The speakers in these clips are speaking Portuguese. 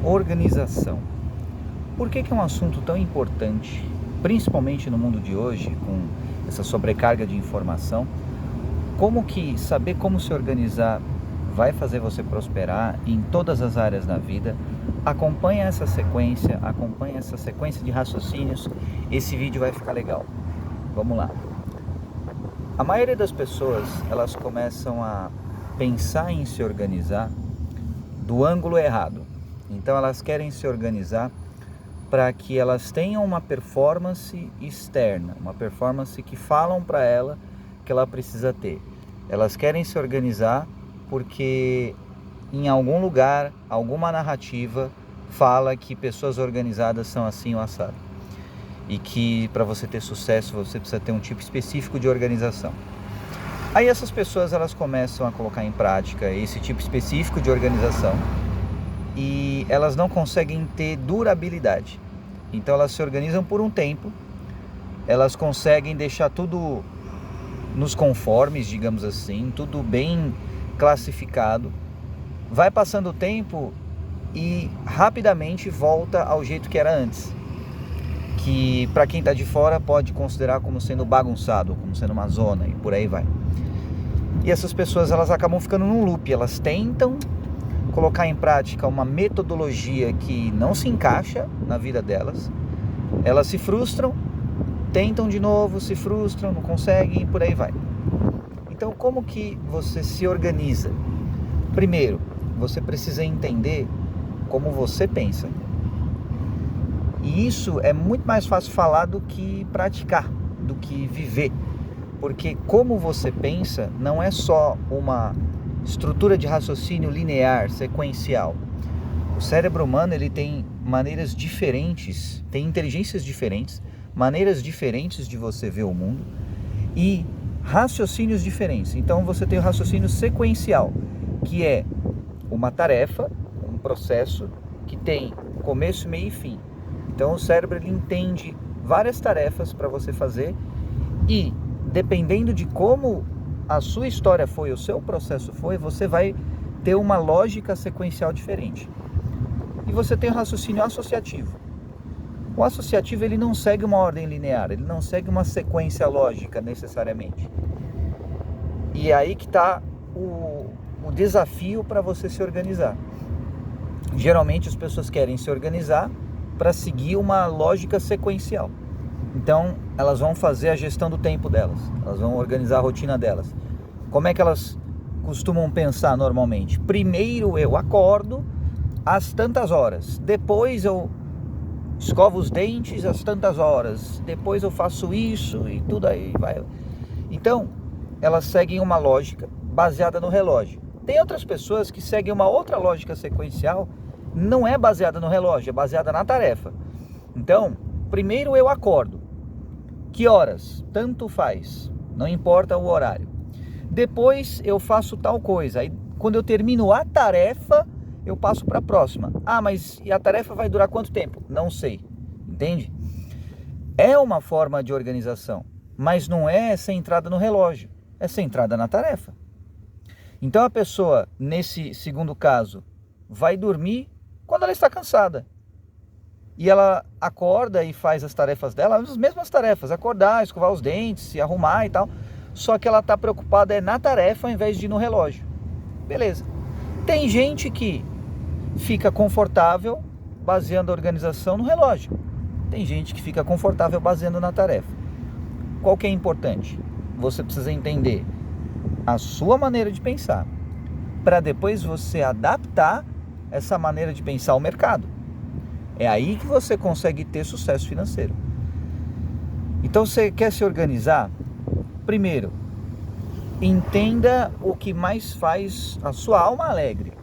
Organização. Por que é um assunto tão importante, principalmente no mundo de hoje, com essa sobrecarga de informação? Como que saber como se organizar vai fazer você prosperar em todas as áreas da vida? Acompanha essa sequência de raciocínios. Esse vídeo vai ficar legal. Vamos lá. A maioria das pessoas, elas começam a pensar em se organizar do ângulo errado. Então elas querem se organizar para que elas tenham uma performance externa, uma performance que falam para ela que ela precisa ter. Elas querem se organizar porque em algum lugar, alguma narrativa fala que pessoas organizadas são assim ou assado. E que para você ter sucesso você precisa ter um tipo específico de organização. Aí essas pessoas elas começam a colocar em prática esse tipo específico de organização e elas não conseguem ter durabilidade. Então elas se organizam por um tempo, elas conseguem deixar tudo nos conformes, digamos assim, tudo bem classificado. Vai passando o tempo e rapidamente volta ao jeito que era antes, que para quem está de fora pode considerar como sendo bagunçado, como sendo uma zona e por aí vai. E essas pessoas elas acabam ficando num loop, elas tentam colocar em prática uma metodologia que não se encaixa na vida delas, elas se frustram, tentam de novo, se frustram, não conseguem e por aí vai. Então como que você se organiza? Primeiro, você precisa entender como você pensa. E isso é muito mais fácil falar do que praticar, do que viver. Porque como você pensa não é só uma estrutura de raciocínio linear, sequencial. O cérebro humano ele tem maneiras diferentes, tem inteligências diferentes, maneiras diferentes de você ver o mundo e raciocínios diferentes. Então você tem o raciocínio sequencial, que é uma tarefa, um processo que tem começo, meio e fim. Então o cérebro ele entende várias tarefas para você fazer e dependendo de como a sua história foi, o seu processo foi, você vai ter uma lógica sequencial diferente. E você tem o raciocínio associativo. O associativo ele não segue uma ordem linear, ele não segue uma sequência lógica necessariamente. E é aí que está o desafio para você se organizar. Geralmente as pessoas querem se organizar para seguir uma lógica sequencial. Então elas vão fazer a gestão do tempo delas, elas vão organizar a rotina delas. Como é que elas costumam pensar normalmente? Primeiro eu acordo às tantas horas, depois eu escovo os dentes às tantas horas, depois eu faço isso e tudo aí vai. Então elas seguem uma lógica baseada no relógio. Tem outras pessoas que seguem uma outra lógica sequencial, não é baseada no relógio, é baseada na tarefa. Então, primeiro eu acordo. Que horas? Tanto faz, não importa o horário. Depois eu faço tal coisa. Aí, quando eu termino a tarefa, eu passo para a próxima. Ah, mas e a tarefa vai durar quanto tempo? Não sei. Entende? É uma forma de organização, mas não é centrada no relógio, é centrada na tarefa. Então a pessoa, nesse segundo caso, vai dormir quando ela está cansada. E ela acorda e faz as tarefas dela, as mesmas tarefas, acordar, escovar os dentes, se arrumar e tal. Só que ela está preocupada na tarefa ao invés de ir no relógio. Beleza. Tem gente que fica confortável baseando a organização no relógio. Tem gente que fica confortável baseando na tarefa. Qual que é importante? Você precisa entender a sua maneira de pensar, para depois você adaptar essa maneira de pensar ao mercado. É aí que você consegue ter sucesso financeiro. Então você quer se organizar? Primeiro, entenda o que mais faz a sua alma alegre.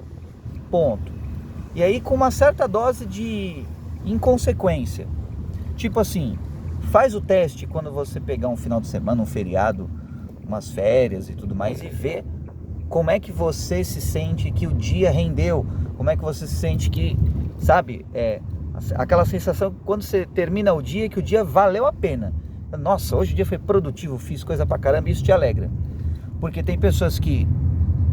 Ponto. E aí com uma certa dose de inconsequência. Tipo assim, faz o teste quando você pegar um final de semana, um feriado, umas férias e tudo mais e vê como é que você se sente que o dia rendeu, como é que você se sente que, sabe, aquela sensação quando você termina o dia, que o dia valeu a pena. Nossa, hoje o dia foi produtivo, fiz coisa pra caramba, isso te alegra. Porque tem pessoas que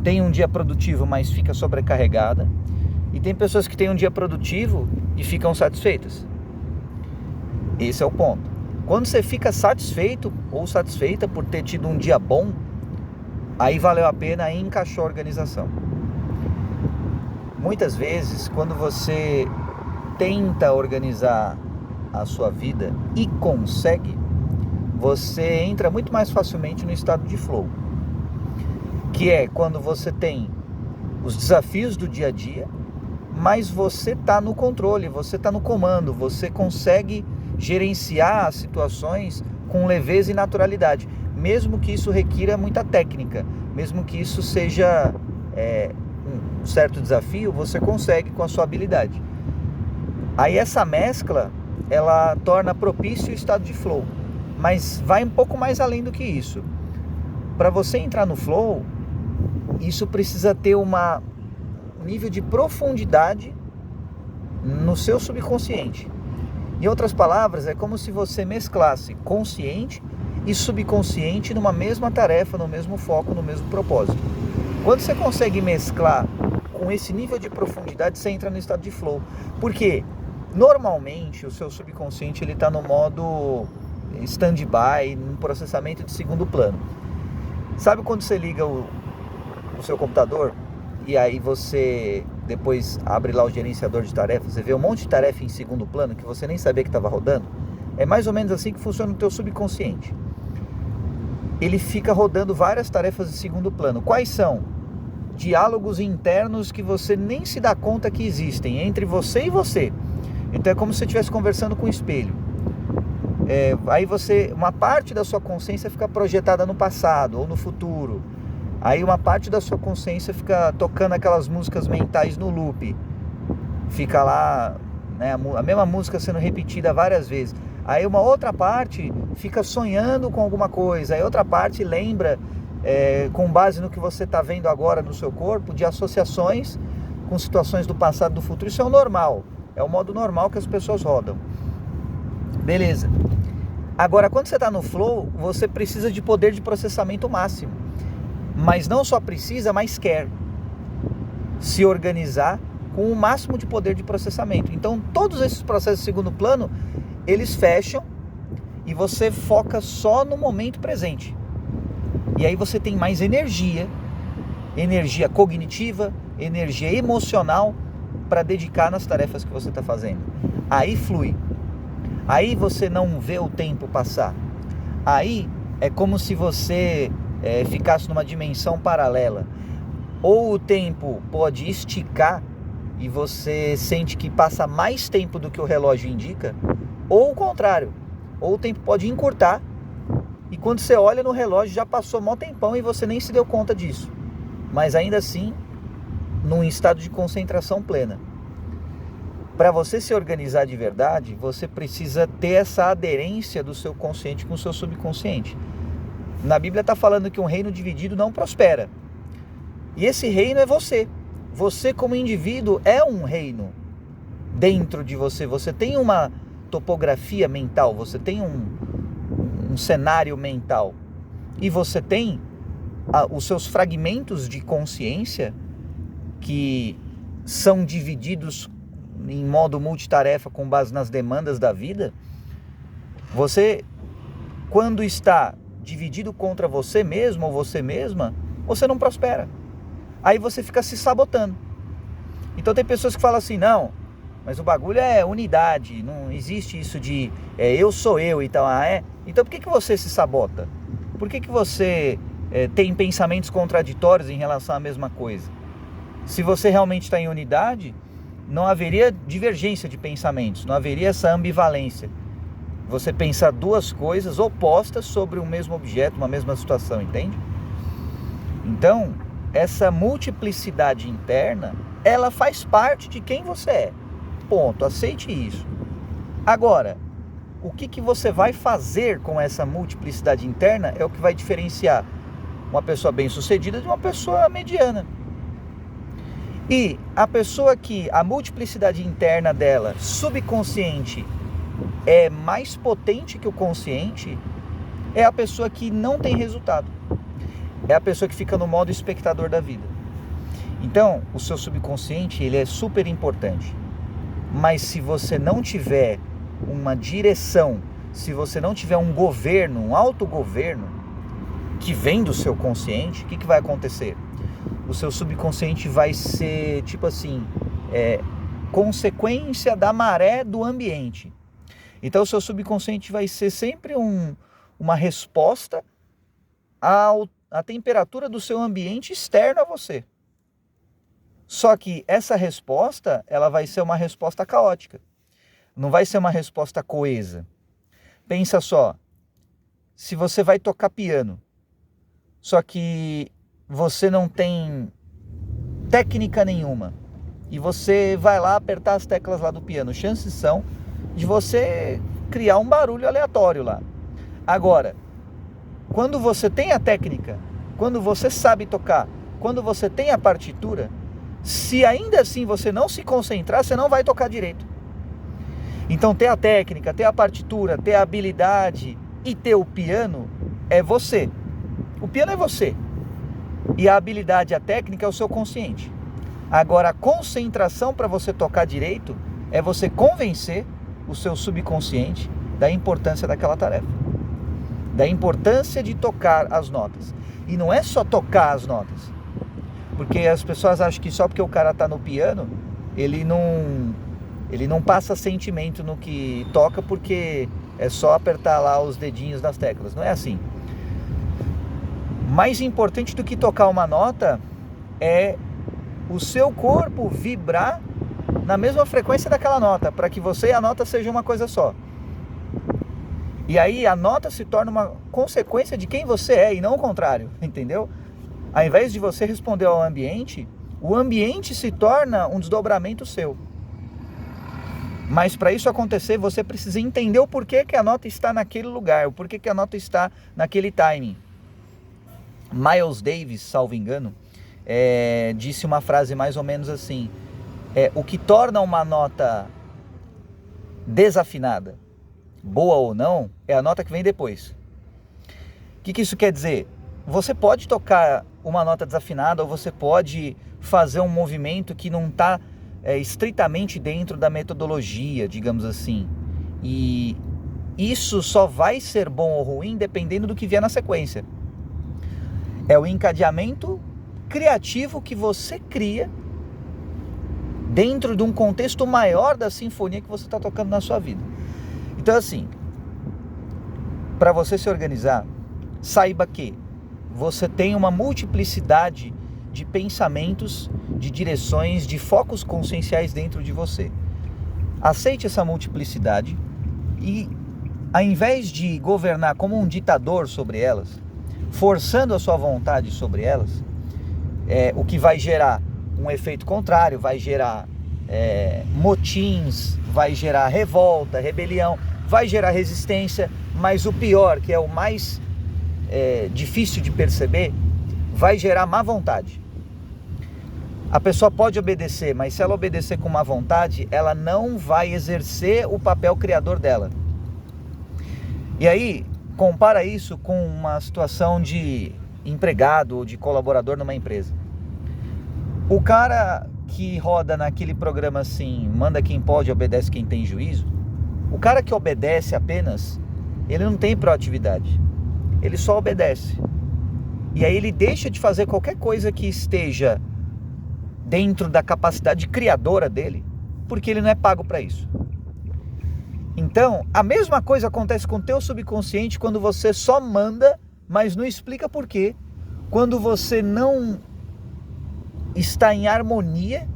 têm um dia produtivo, mas fica sobrecarregada. E tem pessoas que têm um dia produtivo e ficam satisfeitas. Esse é o ponto. Quando você fica satisfeito ou satisfeita por ter tido um dia bom, aí valeu a pena, aí encaixou a organização. Muitas vezes, quando você tenta organizar a sua vida e consegue, você entra muito mais facilmente no estado de flow, que é quando você tem os desafios do dia a dia, mas você está no controle, você está no comando, você consegue gerenciar as situações com leveza e naturalidade, mesmo que isso requira muita técnica, mesmo que isso seja um certo desafio, você consegue com a sua habilidade. Aí essa mescla, ela torna propício o estado de flow, mas vai um pouco mais além do que isso. Para você entrar no flow, isso precisa ter um nível de profundidade no seu subconsciente. Em outras palavras, é como se você mesclasse consciente e subconsciente numa mesma tarefa, no mesmo foco, no mesmo propósito. Quando você consegue mesclar com esse nível de profundidade, você entra no estado de flow. Por quê? Normalmente o seu subconsciente está no modo stand-by, no processamento de segundo plano. Sabe quando você liga o seu computador e aí você depois abre lá o gerenciador de tarefas, você vê um monte de tarefa em segundo plano que você nem sabia que estava rodando? É mais ou menos assim que funciona o teu subconsciente. Ele fica rodando várias tarefas em segundo plano. Quais são? Diálogos internos que você nem se dá conta que existem entre você e você. Então é como se você estivesse conversando com um espelho. Aí uma parte da sua consciência fica projetada no passado ou no futuro. Aí uma parte da sua consciência fica tocando aquelas músicas mentais no loop. Fica lá, né, a mesma música sendo repetida várias vezes. Aí uma outra parte fica sonhando com alguma coisa. Aí outra parte lembra, com base no que você está vendo agora no seu corpo, de associações com situações do passado e do futuro. Isso é o normal. É o modo normal que as pessoas rodam. Beleza. Agora, quando você está no flow, você precisa de poder de processamento máximo. Mas não só precisa, mas quer se organizar com o máximo de poder de processamento. Então, todos esses processos de segundo plano, eles fecham e você foca só no momento presente. E aí você tem mais energia cognitiva, energia emocional para dedicar nas tarefas que você está fazendo. Aí flui. Aí você não vê o tempo passar. Aí é como se você ficasse numa dimensão paralela. Ou o tempo pode esticar e você sente que passa mais tempo do que o relógio indica, ou o contrário. Ou o tempo pode encurtar e quando você olha no relógio já passou mó tempão e você nem se deu conta disso. Mas ainda assim, num estado de concentração plena. Para você se organizar de verdade, você precisa ter essa aderência do seu consciente com o seu subconsciente. Na Bíblia está falando que um reino dividido não prospera. E esse reino é você. Você como indivíduo é um reino dentro de você. Você tem uma topografia mental, você tem um cenário mental. E você tem os seus fragmentos de consciência que são divididos em modo multitarefa com base nas demandas da vida. Você, quando está dividido contra você mesmo ou você mesma, você não prospera. Aí você fica se sabotando. Então tem pessoas que falam assim, não, mas o bagulho é unidade, não existe isso de eu sou eu e tal. Então por que você se sabota? Por que você tem pensamentos contraditórios em relação à mesma coisa? Se você realmente está em unidade, não haveria divergência de pensamentos, não haveria essa ambivalência. Você pensar duas coisas opostas sobre o mesmo objeto, uma mesma situação, entende? Então, essa multiplicidade interna, ela faz parte de quem você é. Ponto, aceite isso. Agora, o que você vai fazer com essa multiplicidade interna é o que vai diferenciar uma pessoa bem-sucedida de uma pessoa mediana. E a pessoa que a multiplicidade interna dela, subconsciente, é mais potente que o consciente, é a pessoa que não tem resultado. É a pessoa que fica no modo espectador da vida. Então, o seu subconsciente, ele é super importante. Mas se você não tiver uma direção, se você não tiver um governo, um autogoverno, que vem do seu consciente, o que vai acontecer? O seu subconsciente vai ser, tipo assim, consequência da maré do ambiente. Então, o seu subconsciente vai ser sempre uma resposta à temperatura do seu ambiente externo a você. Só que essa resposta, ela vai ser uma resposta caótica. Não vai ser uma resposta coesa. Pensa só, se você vai tocar piano, só que você não tem técnica nenhuma, e você vai lá apertar as teclas lá do piano, chances são de você criar um barulho aleatório lá. Agora, quando você tem a técnica, quando você sabe tocar, quando você tem a partitura, se ainda assim você não se concentrar, você não vai tocar direito. Então ter a técnica, ter a partitura, ter a habilidade e ter o piano é você. O piano é você. E a habilidade, a técnica é o seu consciente. Agora a concentração para você tocar direito é você convencer o seu subconsciente da importância daquela tarefa. Da importância de tocar as notas. E não é só tocar as notas. Porque as pessoas acham que só porque o cara está no piano, ele não passa sentimento no que toca, porque é só apertar lá os dedinhos nas teclas. Não é assim. Mais importante do que tocar uma nota é o seu corpo vibrar na mesma frequência daquela nota, para que você e a nota sejam uma coisa só. E aí a nota se torna uma consequência de quem você é e não o contrário, entendeu? Ao invés de você responder ao ambiente, o ambiente se torna um desdobramento seu. Mas para isso acontecer, você precisa entender o porquê que a nota está naquele lugar, o porquê que a nota está naquele timing. Miles Davis, salvo engano, disse uma frase mais ou menos assim: o que torna uma nota desafinada, boa ou não, é a nota que vem depois. O que isso quer dizer? Você pode tocar uma nota desafinada, ou você pode fazer um movimento que não está estritamente dentro da metodologia, digamos assim. E isso só vai ser bom ou ruim dependendo do que vier na sequência. É o encadeamento criativo que você cria dentro de um contexto maior da sinfonia que você está tocando na sua vida. Então, assim, para você se organizar, saiba que você tem uma multiplicidade de pensamentos, de direções, de focos conscienciais dentro de você. Aceite essa multiplicidade e, ao invés de governar como um ditador sobre elas, forçando a sua vontade sobre elas, o que vai gerar um efeito contrário, vai gerar motins, vai gerar revolta, rebelião, vai gerar resistência, mas o pior, que é o mais difícil de perceber, vai gerar má vontade. A pessoa pode obedecer, mas se ela obedecer com má vontade, ela não vai exercer o papel criador dela. E aí, compara isso com uma situação de empregado ou de colaborador numa empresa. O cara que roda naquele programa assim, manda quem pode, obedece quem tem juízo, o cara que obedece apenas, ele não tem proatividade, ele só obedece. E aí ele deixa de fazer qualquer coisa que esteja dentro da capacidade criadora dele, porque ele não é pago para isso. Então, a mesma coisa acontece com o teu subconsciente quando você só manda, mas não explica por quê. Quando você não está em harmonia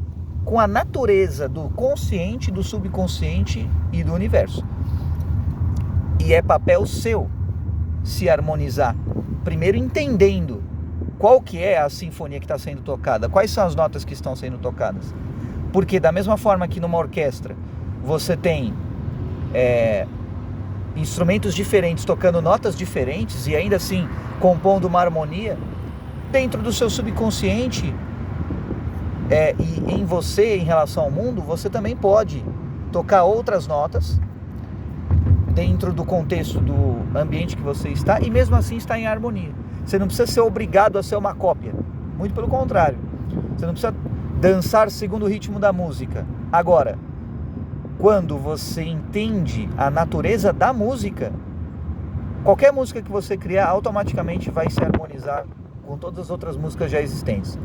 com a natureza do consciente, do subconsciente e do universo. E é papel seu se harmonizar. Primeiro entendendo qual que é a sinfonia que está sendo tocada, quais são as notas que estão sendo tocadas. Porque da mesma forma que numa orquestra você tem instrumentos diferentes tocando notas diferentes e ainda assim compondo uma harmonia, dentro do seu subconsciente e em você, em relação ao mundo, você também pode tocar outras notas dentro do contexto do ambiente que você está e mesmo assim estar em harmonia. Você não precisa ser obrigado a ser uma cópia, muito pelo contrário. Você não precisa dançar segundo o ritmo da música. Agora, quando você entende a natureza da música, qualquer música que você criar automaticamente vai se harmonizar com todas as outras músicas já existentes.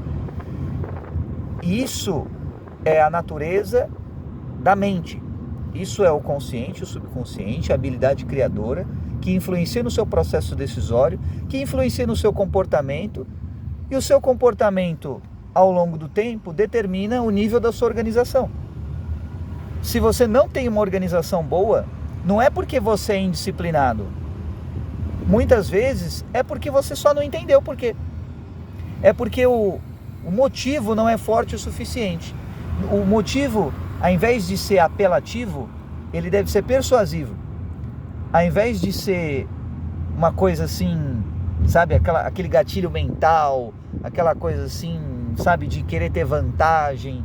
E isso é a natureza da mente. Isso é o consciente, o subconsciente, a habilidade criadora que influencia no seu processo decisório, que influencia no seu comportamento, e o seu comportamento ao longo do tempo determina o nível da sua organização. Se você não tem uma organização boa, não é porque você é indisciplinado. Muitas vezes é porque você só não entendeu por quê. É porque o motivo não é forte o suficiente. O motivo, ao invés de ser apelativo, ele deve ser persuasivo. Ao invés de ser uma coisa assim, sabe, aquele gatilho mental, aquela coisa assim, sabe, de querer ter vantagem,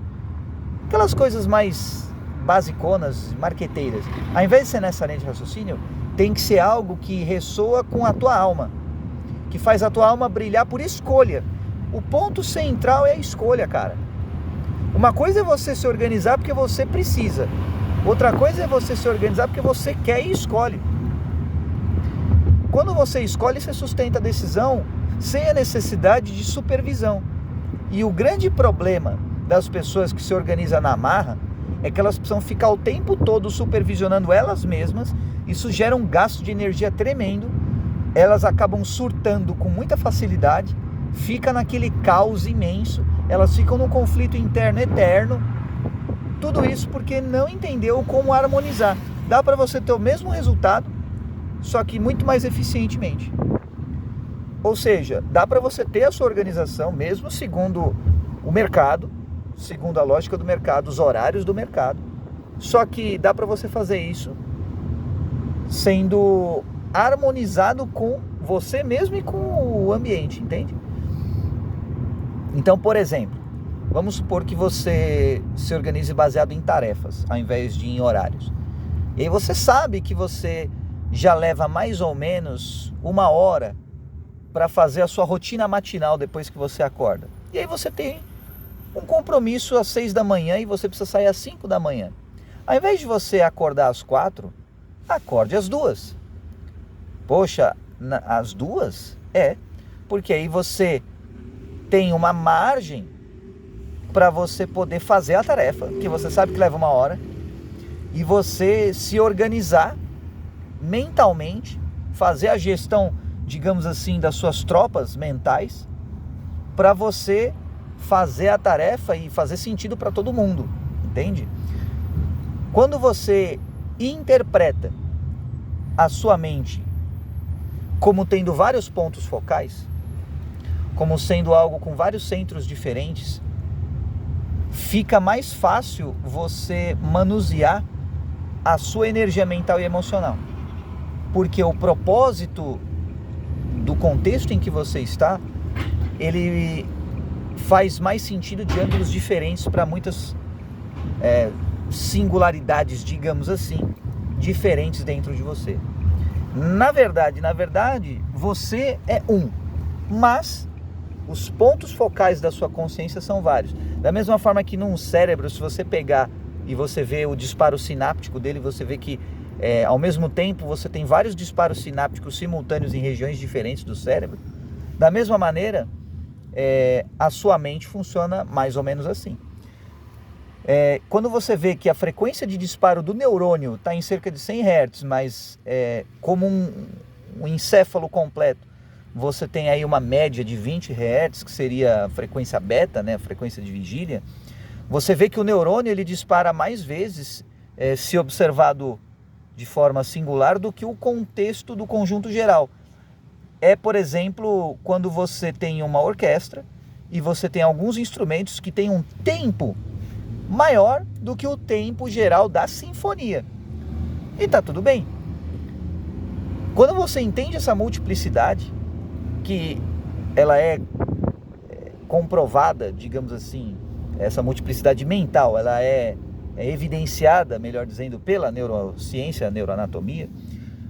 aquelas coisas mais basiconas, marqueteiras. Ao invés de ser nessa linha de raciocínio, tem que ser algo que ressoa com a tua alma, que faz a tua alma brilhar por escolha. O ponto central é a escolha, cara. Uma coisa é você se organizar porque você precisa. Outra coisa é você se organizar porque você quer e escolhe. Quando você escolhe, você sustenta a decisão sem a necessidade de supervisão. E o grande problema das pessoas que se organizam na marra é que elas precisam ficar o tempo todo supervisionando elas mesmas. Isso gera um gasto de energia tremendo. Elas acabam surtando com muita facilidade, fica naquele caos imenso, elas ficam num conflito interno eterno. Tudo isso porque não entendeu como harmonizar. Dá para você ter o mesmo resultado, só que muito mais eficientemente. Ou seja, dá para você ter a sua organização mesmo segundo o mercado, segundo a lógica do mercado, os horários do mercado. Só que dá para você fazer isso sendo harmonizado com você mesmo e com o ambiente, entende? Então, por exemplo, vamos supor que você se organize baseado em tarefas, ao invés de em horários. E aí você sabe que você já leva mais ou menos 1 hora para fazer a sua rotina matinal depois que você acorda. E aí você tem um compromisso às 6 da manhã e você precisa sair às 5 da manhã. Ao invés de você acordar às 4, acorde às 2. Poxa, às 2? É, porque aí você tem uma margem para você poder fazer a tarefa, que você sabe que leva 1 hora, e você se organizar mentalmente, fazer a gestão, digamos assim, das suas tropas mentais, para você fazer a tarefa e fazer sentido para todo mundo, entende? Quando você interpreta a sua mente como tendo vários pontos focais, como sendo algo com vários centros diferentes, fica mais fácil você manusear a sua energia mental e emocional. Porque o propósito do contexto em que você está, ele faz mais sentido de ângulos diferentes para muitas singularidades, digamos assim, diferentes dentro de você. Na verdade, você é um, mas os pontos focais da sua consciência são vários. Da mesma forma que num cérebro, se você pegar e você vê o disparo sináptico dele, você vê que ao mesmo tempo você tem vários disparos sinápticos simultâneos em regiões diferentes do cérebro. Da mesma maneira, a sua mente funciona mais ou menos assim. Quando você vê que a frequência de disparo do neurônio está em cerca de 100 Hz, mas como um encéfalo completo, você tem aí uma média de 20 Hz, que seria a frequência beta, né, a frequência de vigília. Você vê que o neurônio ele dispara mais vezes, se observado de forma singular, do que o contexto do conjunto geral. Por exemplo, quando você tem uma orquestra e você tem alguns instrumentos que têm um tempo maior do que o tempo geral da sinfonia. E tá tudo bem. Quando você entende essa multiplicidade, que ela é comprovada, digamos assim, essa multiplicidade mental, ela é evidenciada, melhor dizendo, pela neurociência, a neuroanatomia,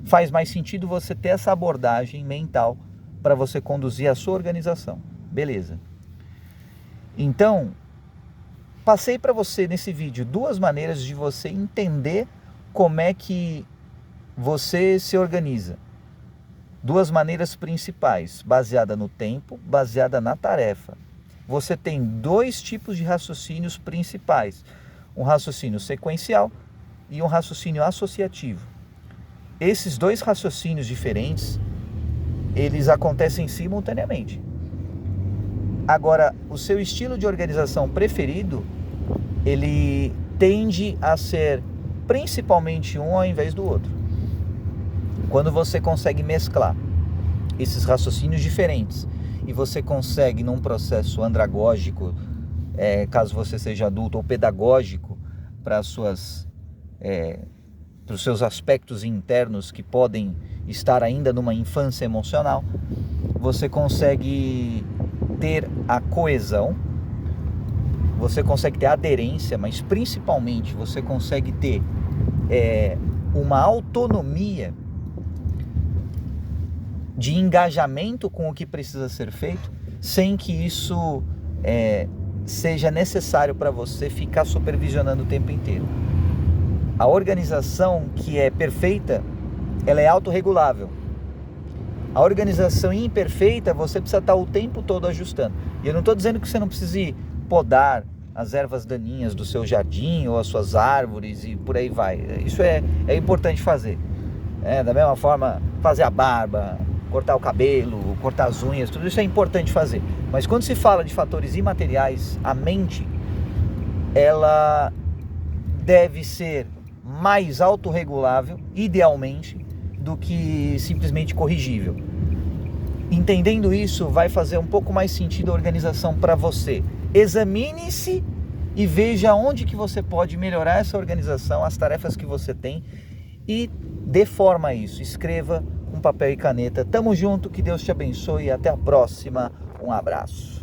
faz mais sentido você ter essa abordagem mental para você conduzir a sua organização. Beleza. Então, passei para você nesse vídeo 2 maneiras de você entender como é que você se organiza. 2 maneiras principais, baseada no tempo, baseada na tarefa. Você tem 2 tipos de raciocínios principais, um raciocínio sequencial e um raciocínio associativo. Esses 2 raciocínios diferentes, eles acontecem simultaneamente. Agora, o seu estilo de organização preferido, ele tende a ser principalmente um ao invés do outro. Quando você consegue mesclar esses raciocínios diferentes e você consegue, num processo andragógico, caso você seja adulto, ou pedagógico, para os seus aspectos internos que podem estar ainda numa infância emocional, você consegue ter a coesão, você consegue ter a aderência, mas principalmente você consegue ter uma autonomia de engajamento com o que precisa ser feito, sem que isso seja necessário para você ficar supervisionando o tempo inteiro. A organização que é perfeita, ela é autorregulável. A organização imperfeita, você precisa estar o tempo todo ajustando. E eu não estou dizendo que você não precise podar as ervas daninhas do seu jardim ou as suas árvores e por aí vai. Isso é importante fazer. Da mesma forma, fazer a barba, cortar o cabelo, cortar as unhas, tudo isso é importante fazer. Mas quando se fala de fatores imateriais, a mente, ela deve ser mais autorregulável, idealmente, do que simplesmente corrigível. Entendendo isso, vai fazer um pouco mais sentido a organização para você. Examine-se e veja onde que você pode melhorar essa organização, as tarefas que você tem, e dê forma a isso. Escreva com papel e caneta. Tamo junto, que Deus te abençoe e até a próxima. Um abraço.